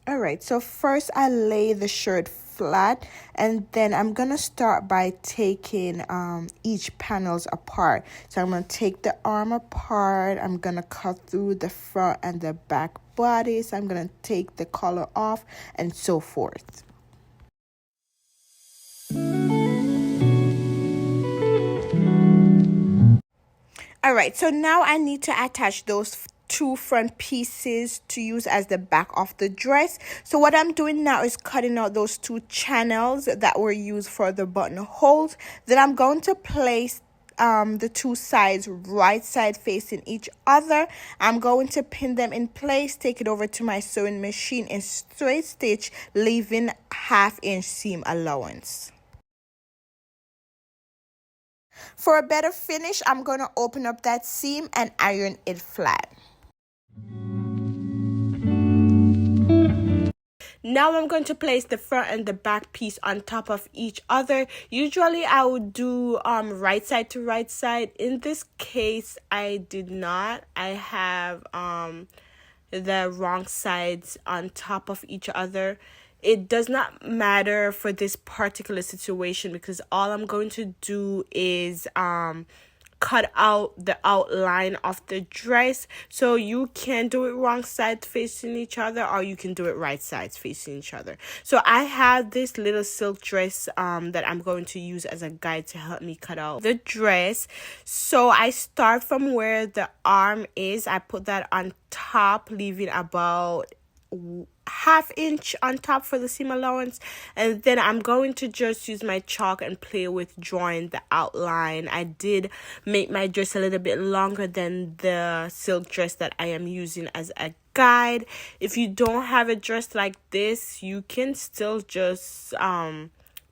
All right, so first I lay the shirt flat, and then I'm gonna start by taking each panels apart. So I'm gonna take the arm apart, I'm gonna cut through the front and the back bodies, I'm gonna take the collar off, and so forth. All right, so now I need to attach those two front pieces to use as the back of the dress. So what I'm doing now is cutting out those two channels that were used for the buttonholes. Then I'm going to place the two sides right side facing each other. I'm going to pin them in place, take it over to my sewing machine and straight stitch, leaving 1/2 inch seam allowance. For a better finish, I'm going to open up that seam and iron it flat. Now I'm going to place the front and the back piece on top of each other. Usually I would do right side to right side. In this case, I did not. I have the wrong sides on top of each other. It does not matter for this particular situation because all I'm going to do is cut out the outline of the dress. So you can do it wrong side facing each other, or you can do it right sides facing each other. So I have this little silk dress that I'm going to use as a guide to help me cut out the dress. So I start from where the arm is. I put that on top, leaving about 1/2 inch on top for the seam allowance, and then I'm going to just use my chalk and play with drawing the outline. I did make my dress a little bit longer than the silk dress that I am using as a guide. If you don't have a dress like this, you can still just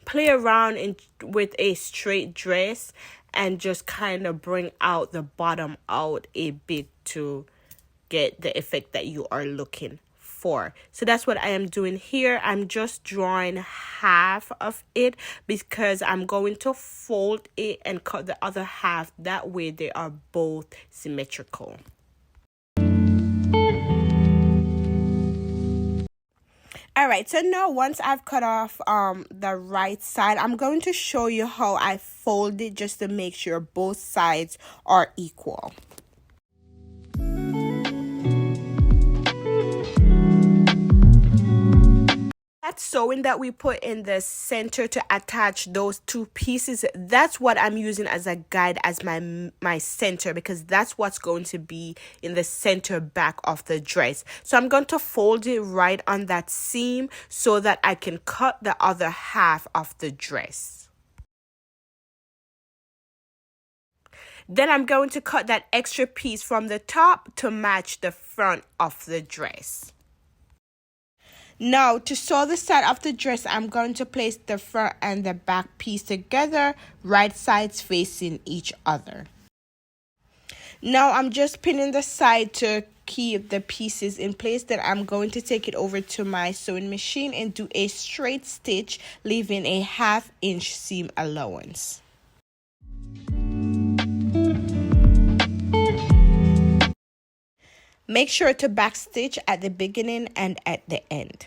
play around with a straight dress and just kind of bring out the bottom out a bit to get the effect that you are looking for. So that's what I am doing here. I'm just drawing 1/2 of it because I'm going to fold it and cut the other 1/2. That way they are both symmetrical. All right, so now once I've cut off the right side, I'm going to show you how I fold it just to make sure both sides are equal. That sewing that we put in the center to attach those two pieces, that's what I'm using as a guide as my center, because that's what's going to be in the center back of the dress. So I'm going to fold it right on that seam so that I can cut the other 1/2 of the dress. Then I'm going to cut that extra piece from the top to match the front of the dress. Now, to sew the side of the dress, I'm going to place the front and the back piece together, right sides facing each other. Now, I'm just pinning the side to keep the pieces in place. Then I'm going to take it over to my sewing machine and do a straight stitch, leaving a 1/2 inch seam allowance. Make sure to backstitch at the beginning and at the end.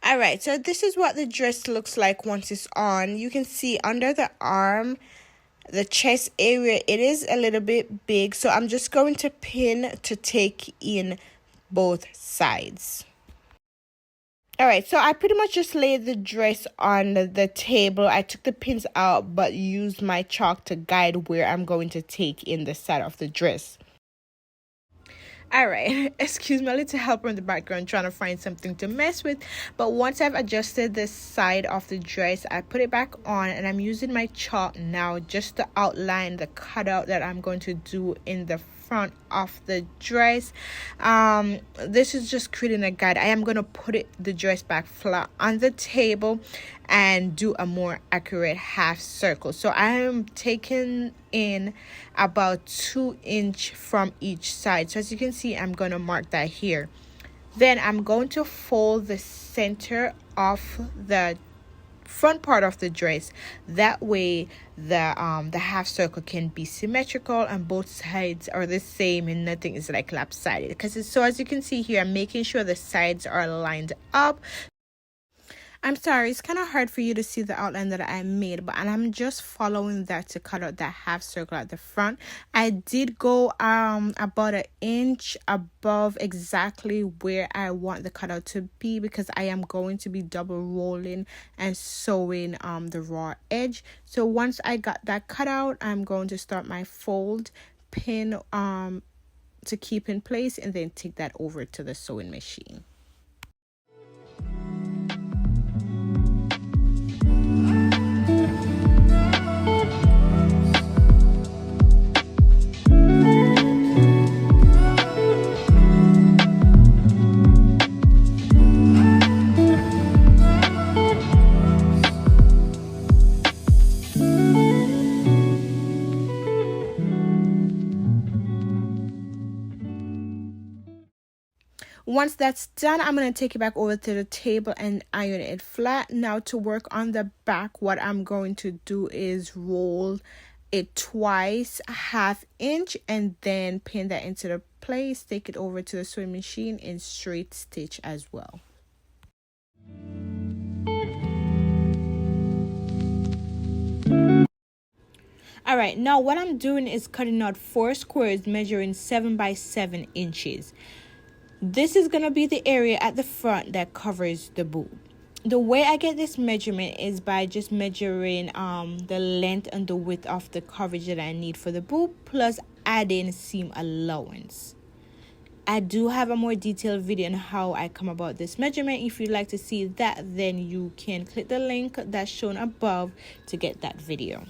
Alright, so this is what the dress looks like once it's on. You can see under the arm, the chest area, it is a little bit big. So I'm just going to pin to take in both sides. Alright, so I pretty much just laid the dress on the table. I took the pins out but used my chalk to guide where I'm going to take in the side of the dress. Alright, excuse my little helper in the background trying to find something to mess with. But once I've adjusted the side of the dress, I put it back on and I'm using my chalk now just to outline the cutout that I'm going to do in the front of the dress. This is just creating a guide. I am going to put the dress back flat on the table and do a more accurate half circle. So I am taking in about 2 inches from each side. So as you can see, I'm going to mark that here. Then I'm going to fold the center of the front part of the dress. That way the half circle can be symmetrical and both sides are the same and nothing is like lopsided. Because so as you can see here, I'm making sure the sides are lined up. I'm sorry, it's kind of hard for you to see the outline that I made, and I'm just following that to cut out that half circle at the front. I did go about an inch above exactly where I want the cutout to be, because I am going to be double rolling and sewing the raw edge. So once I got that cut out, I'm going to start my fold pin to keep in place and then take that over to the sewing machine. Once that's done, I'm going to take it back over to the table and iron it flat. Now to work on the back, what I'm going to do is roll it twice, ½ inch, and then pin that into the place. Take it over to the sewing machine and straight stitch as well. Alright, now what I'm doing is cutting out 4 squares measuring 7 by 7 inches. This is going to be the area at the front that covers the boob. The way I get this measurement is by just measuring the length and the width of the coverage that I need for the boob, plus adding seam allowance. I do have a more detailed video on how I come about this measurement. If you'd like to see that, then you can click the link that's shown above to get that video.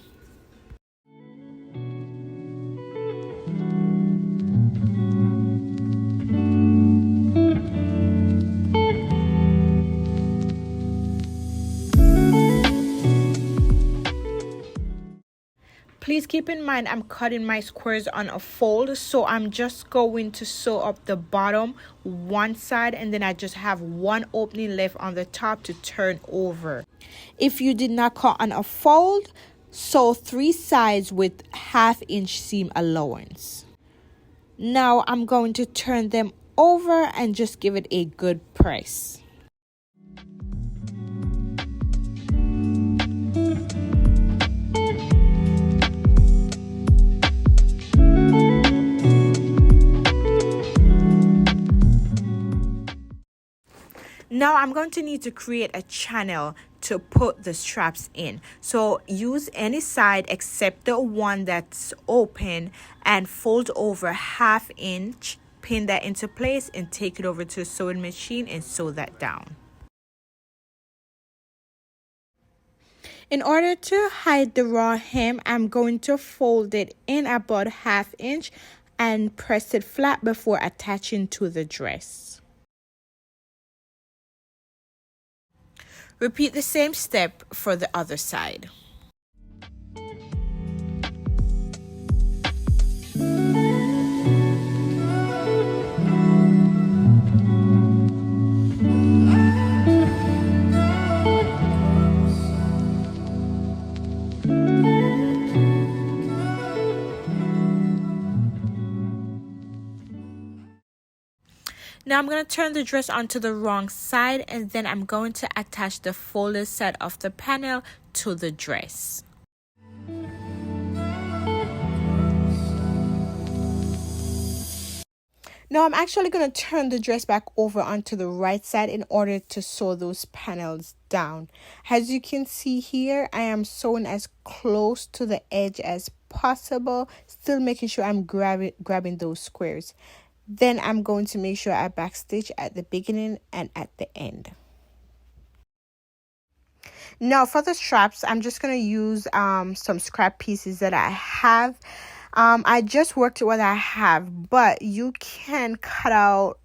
Please keep in mind I'm cutting my squares on a fold, so I'm just going to sew up the bottom one side and then I just have one opening left on the top to turn over. If you did not cut on a fold, sew 3 sides with ½ inch seam allowance. Now I'm going to turn them over and just give it a good press. Now I'm going to need to create a channel to put the straps in. So use any side except the one that's open and fold over ½ inch, pin that into place and take it over to the sewing machine and sew that down. In order to hide the raw hem, I'm going to fold it in about ½ inch and press it flat before attaching to the dress. Repeat the same step for the other side. Now I'm going to turn the dress onto the wrong side and then I'm going to attach the folded side of the panel to the dress. Now I'm actually going to turn the dress back over onto the right side in order to sew those panels down. As you can see here, I am sewing as close to the edge as possible, still making sure I'm grabbing those squares. Then I'm going to make sure I backstitch at the beginning and at the end. Now for the straps, I'm just going to use some scrap pieces that I have. I just worked with what I have, but you can cut out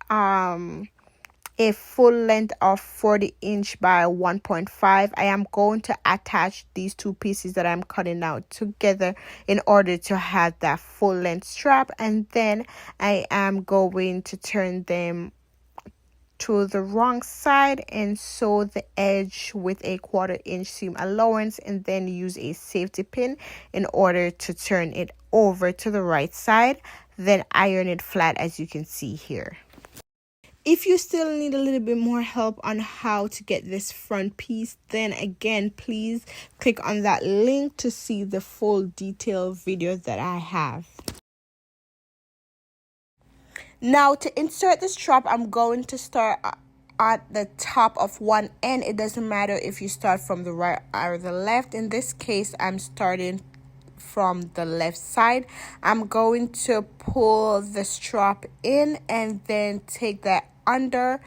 a full length of 40 inch by 1.5. I am going to attach these two pieces that I'm cutting out together in order to have that full length strap, and then I am going to turn them to the wrong side and sew the edge with a 1/4 inch seam allowance, and then use a safety pin in order to turn it over to the right side, then iron it flat as you can see here. If you still need a little bit more help on how to get this front piece, then again, please click on that link to see the full detailed video that I have. Now, to insert the strap, I'm going to start at the top of one end. It doesn't matter if you start from the right or the left. In this case, I'm starting from the left side. I'm going to pull the strap in and then take that under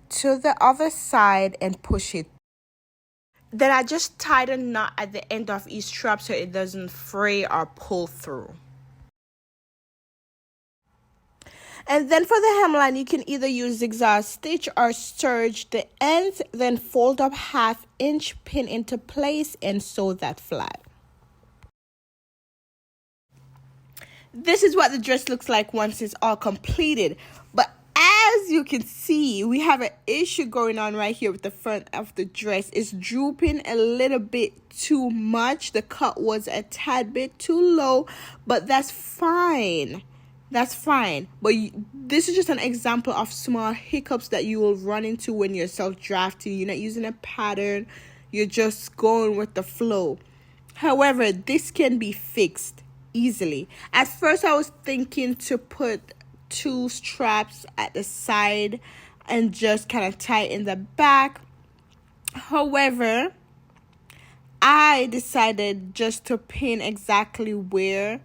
to the other side and push it. Then I just tied a knot at the end of each strap so it doesn't fray or pull through. And then for the hemline, you can either use zigzag stitch or serge the ends, then fold up 1/2 inch, pin into place, and sew that flat. This is what the dress looks like once it's all completed. But as you can see, we have an issue going on right here with the front of the dress. It's drooping a little bit too much. The cut was a tad bit too low, but that's fine. That's fine. But this is just an example of small hiccups that you will run into when you're self-drafting. You're not using a pattern. You're just going with the flow. However, this can be fixed easily. At first, I was thinking to put 2 straps at the side and just kind of tie in the back. However, I decided just to pin exactly where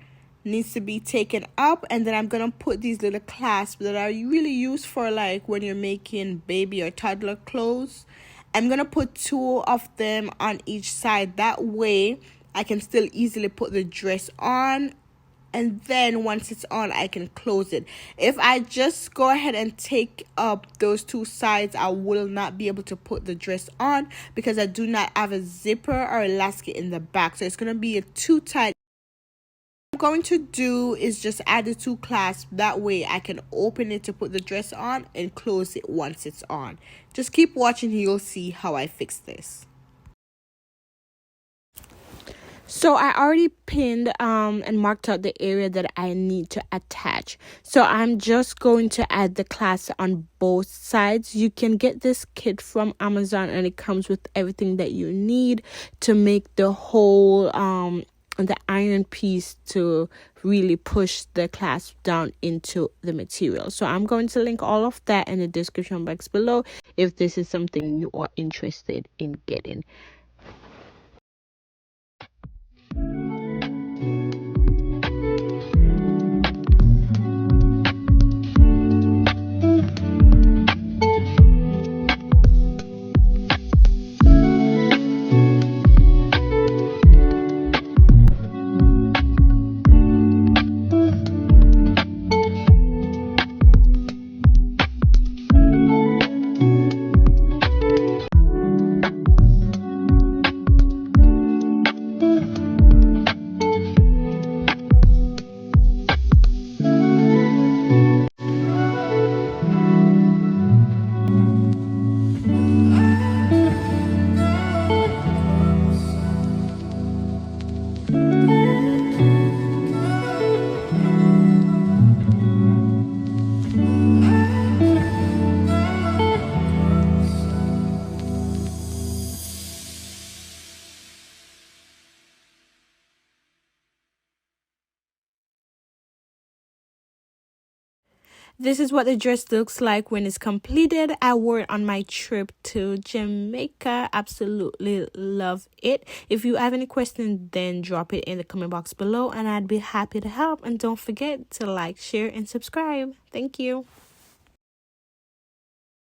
needs to be taken up, and then I'm gonna put these little clasps that are really used for like when you're making baby or toddler clothes. I'm gonna put 2 of them on each side. That way I can still easily put the dress on, and then once it's on, I can close it. If I just go ahead and take up those 2 sides, I will not be able to put the dress on because I do not have a zipper or elastic in the back, so it's gonna be too tight. What I'm going to do is just add the 2 clasps. That way I can open it to put the dress on and close it once it's on. Just keep watching, you'll see how I fix this. So I already pinned and marked out the area that I need to attach. So I'm just going to add the clasp on both sides. You can get this kit from Amazon and it comes with everything that you need to make the whole the iron piece to really push the clasp down into the material. So I'm going to link all of that in the description box below if this is something you are interested in getting. This is what the dress looks like when it's completed. I wore it on my trip to Jamaica. Absolutely love it. If you have any questions, then drop it in the comment box below and I'd be happy to help. And don't forget to like, share, and subscribe. Thank you.